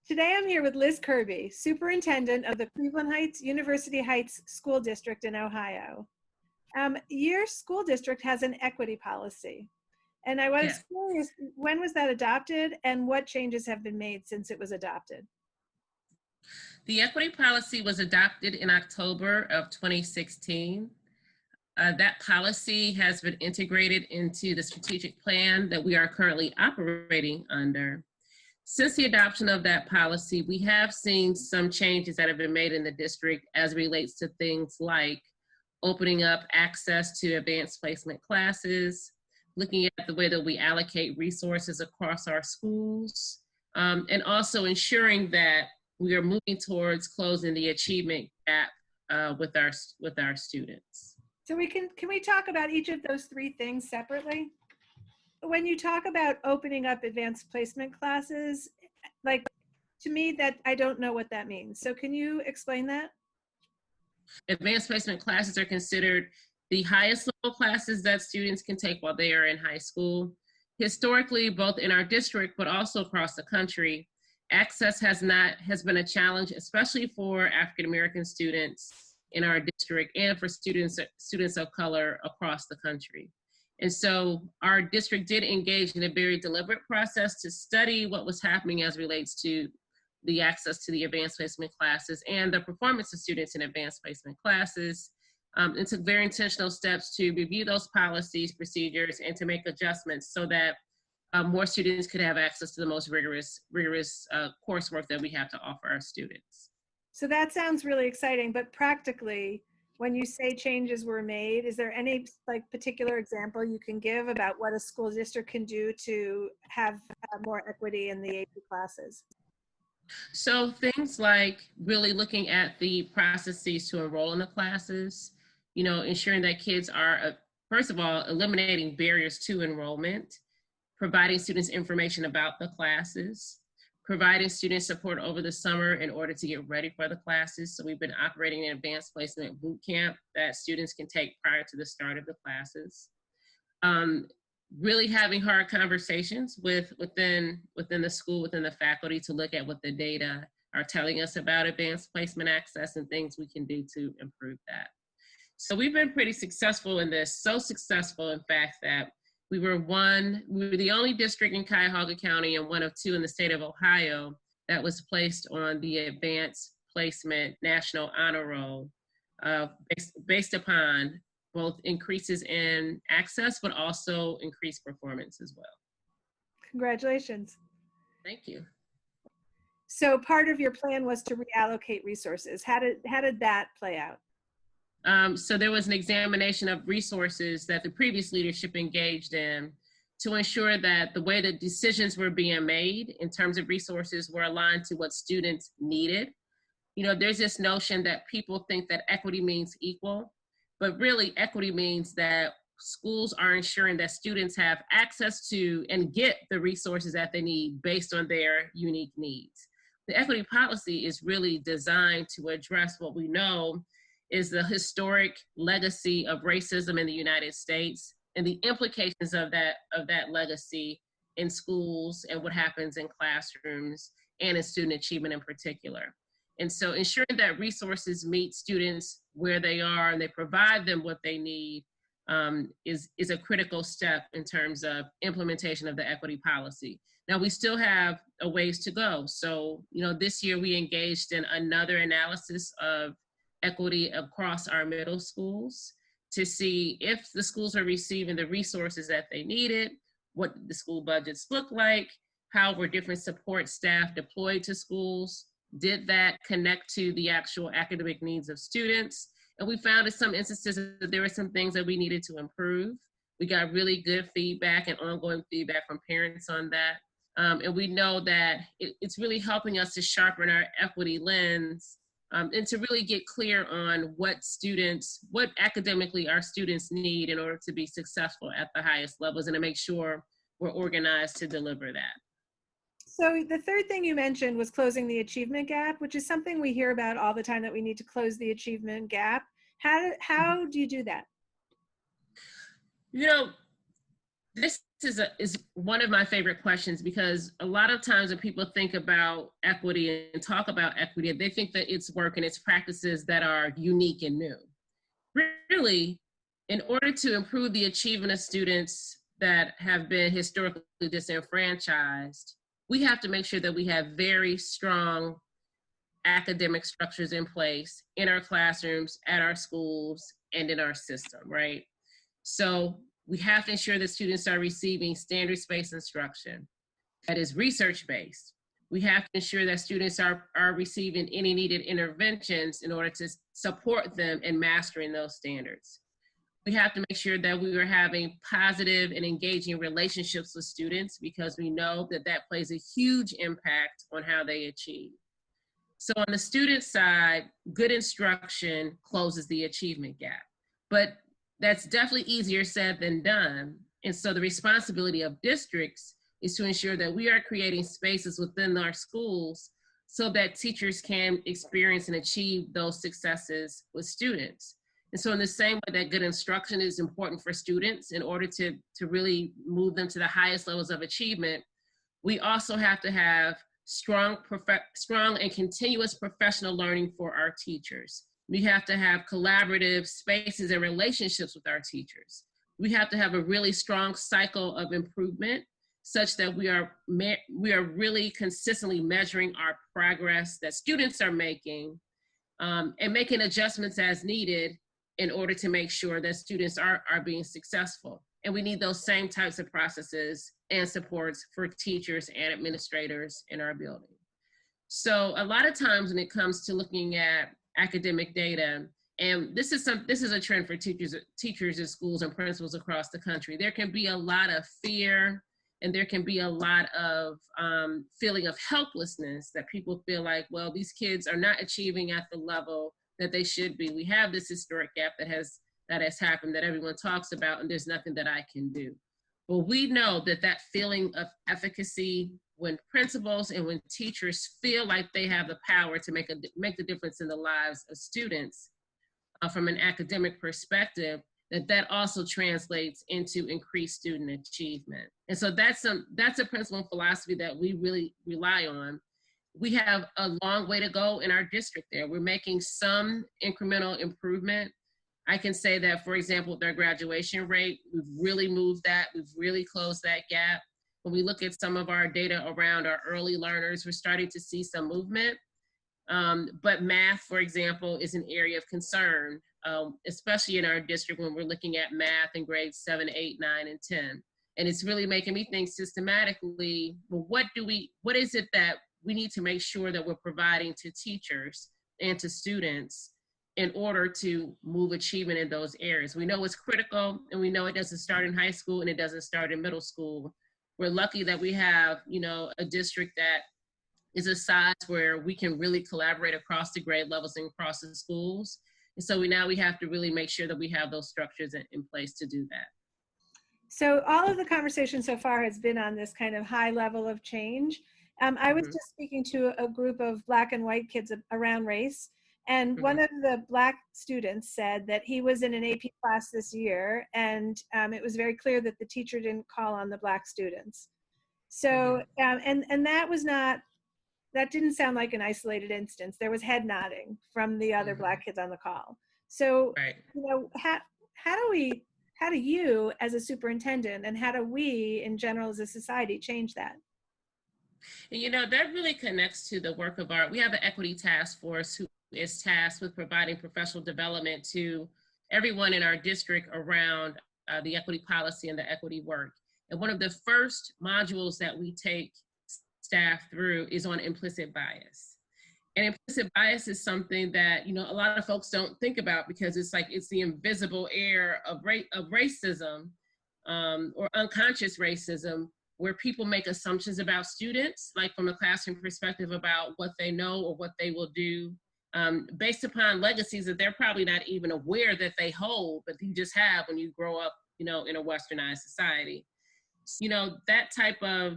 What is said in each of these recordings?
Today I'm here with Liz Kirby, Superintendent of the Cleveland Heights University Heights School District in Ohio. Your school district has an equity policy, and I was Yes. curious, when was that adopted and what changes have been made since it was adopted? The equity policy was adopted in October of 2016. That policy has been integrated into the strategic plan that we are currently operating under. Since the adoption of that policy, we have seen some changes that have been made in the district as it relates to things like opening up access to advanced placement classes, looking at the way that we allocate resources across our schools, and also ensuring that we are moving towards closing the achievement gap with our students. So can we talk about each of those three things separately? When you talk about opening up advanced placement classes, like, to me, that I don't know what that means. So can you explain that? Advanced placement classes are considered the highest level classes that students can take while they are in high school. Historically, both in our district, but also across the country, access has been a challenge, especially for African American students in our district and for students of color across the country. And so our district did engage in a very deliberate process to study what was happening as relates to the access to the advanced placement classes and the performance of students in advanced placement classes, and took very intentional steps to review those policies, procedures, and to make adjustments so that more students could have access to the most rigorous coursework that we have to offer our students. So that sounds really exciting, but practically, when you say changes were made, is there any particular example you can give about what a school district can do to have more equity in the AP classes? So things like really looking at the processes to enroll in the classes, ensuring that kids are, first of all, eliminating barriers to enrollment, providing students information about the classes, providing student support over the summer in order to get ready for the classes. So we've been operating an advanced placement boot camp that students can take prior to the start of the classes. Really having hard conversations within the school, within the faculty, to look at what the data are telling us about advanced placement access and things we can do to improve that. So we've been pretty successful in this, so successful, in fact, that we were the only district in Cuyahoga County and one of two in the state of Ohio that was placed on the advanced placement national honor roll based upon both increases in access, but also increased performance as well. Congratulations. Thank you. So part of your plan was to reallocate resources. How did that play out? So there was an examination of resources that the previous leadership engaged in to ensure that the way that decisions were being made in terms of resources were aligned to what students needed. There's this notion that people think that equity means equal, but really equity means that schools are ensuring that students have access to and get the resources that they need based on their unique needs. The equity policy is really designed to address what we know is the historic legacy of racism in the United States and the implications of that legacy in schools and what happens in classrooms and in student achievement in particular. And so ensuring that resources meet students where they are and they provide them what they need is a critical step in terms of implementation of the equity policy. Now, we still have a ways to go. So, this year we engaged in another analysis of equity across our middle schools to see if the schools are receiving the resources that they needed, what the school budgets look like, how were different support staff deployed to schools, did that connect to the actual academic needs of students? And we found in some instances that there were some things that we needed to improve. We got really good feedback and ongoing feedback from parents on that. And we know that it's really helping us to sharpen our equity lens and to really get clear on what academically our students need in order to be successful at the highest levels and to make sure we're organized to deliver that. So the third thing you mentioned was closing the achievement gap, which is something we hear about all the time, that we need to close the achievement gap. How do you do that? this is one of my favorite questions, because a lot of times when people think about equity and talk about equity, they think that it's work and it's practices that are unique and new. Really, in order to improve the achievement of students that have been historically disenfranchised, we have to make sure that we have very strong academic structures in place in our classrooms, at our schools, and in our system, right? So we have to ensure that students are receiving standards-based instruction that is research-based. We have to ensure that students are receiving any needed interventions in order to support them in mastering those standards. We have to make sure that we are having positive and engaging relationships with students, because we know that that plays a huge impact on how they achieve. So on the student side, good instruction closes the achievement gap, but that's definitely easier said than done. And so the responsibility of districts is to ensure that we are creating spaces within our schools so that teachers can experience and achieve those successes with students. And so in the same way that good instruction is important for students in order to really move them to the highest levels of achievement, we also have to have strong and continuous professional learning for our teachers. We have to have collaborative spaces and relationships with our teachers. We have to have a really strong cycle of improvement, such that we are really consistently measuring our progress that students are making, and making adjustments as needed in order to make sure that students are being successful. And we need those same types of processes and supports for teachers and administrators in our building. So a lot of times when it comes to looking at academic data, and this is a trend for teachers in schools and principals across the country, there can be a lot of fear, and there can be a lot of feeling of helplessness, that people feel like, well, these kids are not achieving at the level that they should be. We have this historic gap that has happened, that everyone talks about, and there's nothing that I can do. But we know that that feeling of efficacy, when principals and when teachers feel like they have the power to make the difference in the lives of students from an academic perspective, that also translates into increased student achievement. And so that's a principle and philosophy that we really rely on. We have a long way to go in our district there. We're making some incremental improvement. I can say that, for example, with our graduation rate, we've really moved that. We've really closed that gap. When we look at some of our data around our early learners, we're starting to see some movement. But math, for example, is an area of concern, especially in our district when we're looking at math in grades 7, 8, 9, and 10. And it's really making me think systematically, well, what is it that we need to make sure that we're providing to teachers and to students in order to move achievement in those areas? We know it's critical, and we know it doesn't start in high school and it doesn't start in middle school. We're lucky that we have, a district that is a size where we can really collaborate across the grade levels and across the schools. And so we have to really make sure that we have those structures in place to do that. So all of the conversation so far has been on this kind of high level of change. I was just speaking to a group of Black and white kids around race, and one of the Black students said that he was in an AP class this year, and it was very clear that the teacher didn't call on the Black students. So, and that didn't sound like an isolated instance. There was head nodding from the other Black kids on the call. So, how do you as a superintendent, and how do we in general as a society change that? And that really connects to the work of we have an equity task force who is tasked with providing professional development to everyone in our district around the equity policy and the equity work. And one of the first modules that we take staff through is on implicit bias. And implicit bias is something that, a lot of folks don't think about, because it's the invisible air of racism or unconscious racism, where people make assumptions about students, like from a classroom perspective, about what they know or what they will do, based upon legacies that they're probably not even aware that they hold, but you just have when you grow up, in a westernized society. That type of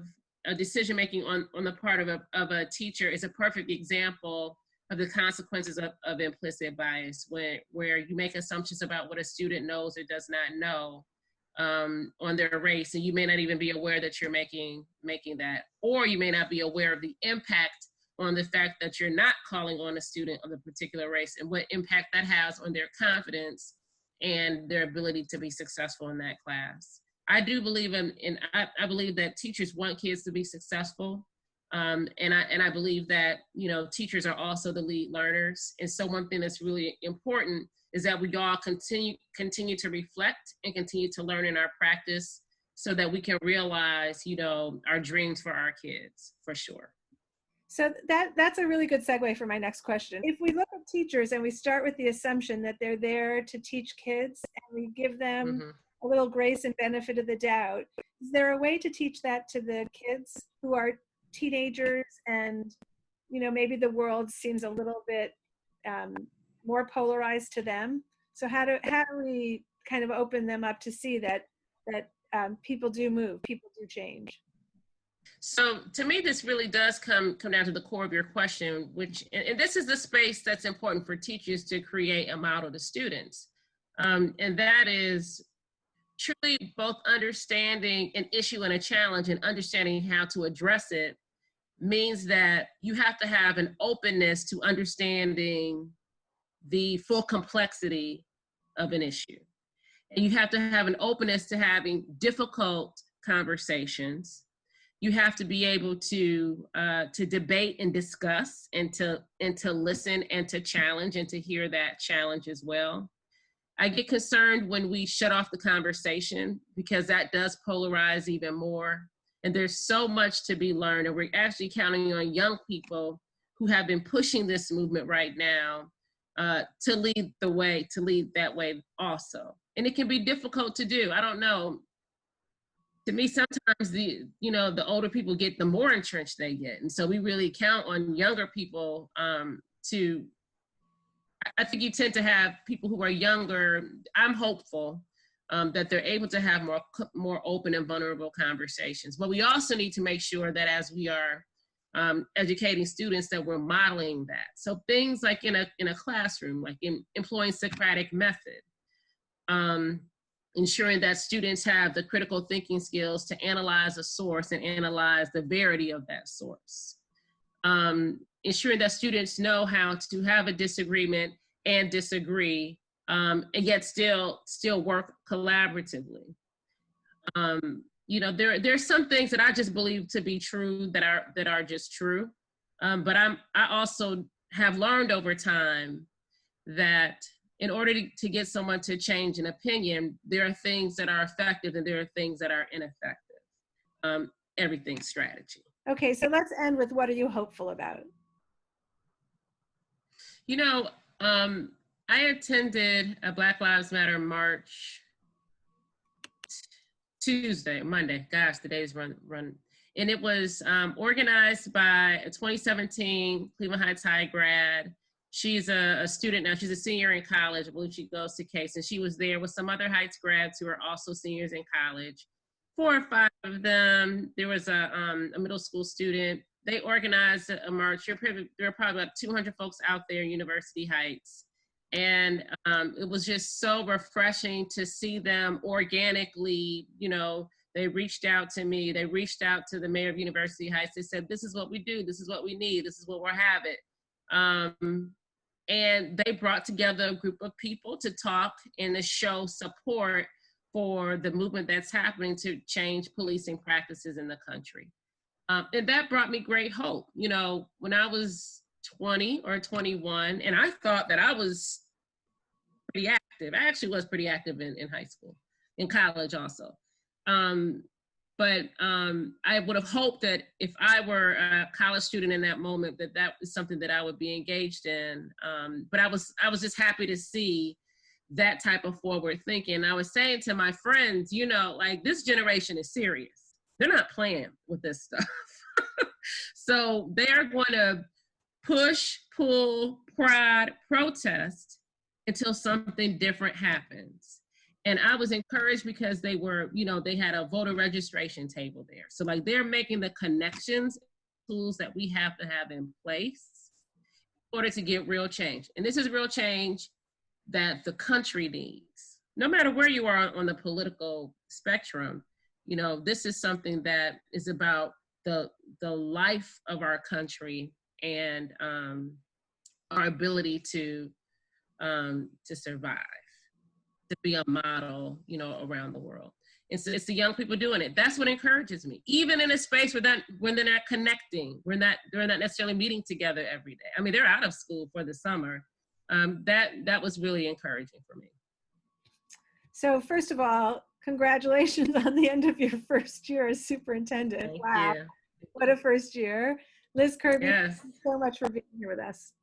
decision-making on the part of a teacher is a perfect example of the consequences of implicit bias, where you make assumptions about what a student knows or does not know, on their race, and you may not even be aware that you're making that, or you may not be aware of the impact on the fact that you're not calling on a student of a particular race and what impact that has on their confidence and their ability to be successful in that class. I do believe I believe that teachers want kids to be successful. And I believe that, teachers are also the lead learners. And so one thing that's really important is that we all continue to reflect and continue to learn in our practice so that we can realize, our dreams for our kids, for sure. So that's a really good segue for my next question. If we look at teachers and we start with the assumption that they're there to teach kids and we give them a little grace and benefit of the doubt, is there a way to teach that to the kids who are teenagers and, maybe the world seems a little bit more polarized to them? So how do we kind of open them up to see that people do move, people do change? So to me, this really does come down to the core of your question, and this is the space that's important for teachers to create a model to students. And that is truly both understanding an issue and a challenge and understanding how to address it means that you have to have an openness to understanding the full complexity of an issue. And you have to have an openness to having difficult conversations. You have to be able to debate and discuss and to listen and to challenge and to hear that challenge as well. I get concerned when we shut off the conversation because that does polarize even more. And there's so much to be learned. And we're actually counting on young people who have been pushing this movement right now to lead that way also. And it can be difficult to do. I don't know. To me, sometimes the older people get, the more entrenched they get. And so we really count on younger people I think you tend to have people who are younger. I'm hopeful that they're able to have more open and vulnerable conversations. But we also need to make sure that as we are educating students, that we're modeling that. So things like in a classroom, like in employing Socratic method, ensuring that students have the critical thinking skills to analyze a source and analyze the verity of that source. Ensuring that students know how to have a disagreement and disagree, and yet still work collaboratively. There's some things that I just believe to be true that are just true. But I also have learned over time that in order to get someone to change an opinion, there are things that are effective and there are things that are ineffective. Everything's strategy. Okay, so let's end with, what are you hopeful about? I attended a Black Lives Matter march Monday. Gosh, the days run. And it was organized by a 2017 Cleveland Heights High grad. She's a student now. She's a senior in college. I believe she goes to Case. And she was there with some other Heights grads who are also seniors in college. 4 or 5 of them. There was a middle school student. They organized a march. There were probably about 200 folks out there in University Heights. And it was just so refreshing to see them organically, they reached out to me. They reached out to the mayor of University Heights. They said, this is what we do. This is what we need. This is what we're having. And they brought together a group of people to talk and to show support for the movement that's happening to change policing practices in the country. And that brought me great hope. When I was 20 or 21, and I thought that I was pretty active. I actually was pretty active in high school, in college also. But I would have hoped that if I were a college student in that moment, that was something that I would be engaged in. But I was just happy to see that type of forward thinking. I was saying to my friends, this generation is serious. They're not playing with this stuff. So they're going to push, pull, prod, protest until something different happens. And I was encouraged because they were, they had a voter registration table there. So they're making the connections, tools that we have to have in place in order to get real change. And this is real change that the country needs. no matter where you are on the political spectrum, you know, this is something that is about the life of our country and our ability to survive, to be a model, you know, around the world. It's the young people doing it. That's what encourages me. Even in a space where when they're not connecting, they're not necessarily meeting together every day. I mean, they're out of school for the summer. That was really encouraging for me. So first of all, congratulations on the end of your first year as superintendent. Thank Wow, you. what a first year. Liz Kirby, Yes. thank you so much for being here with us.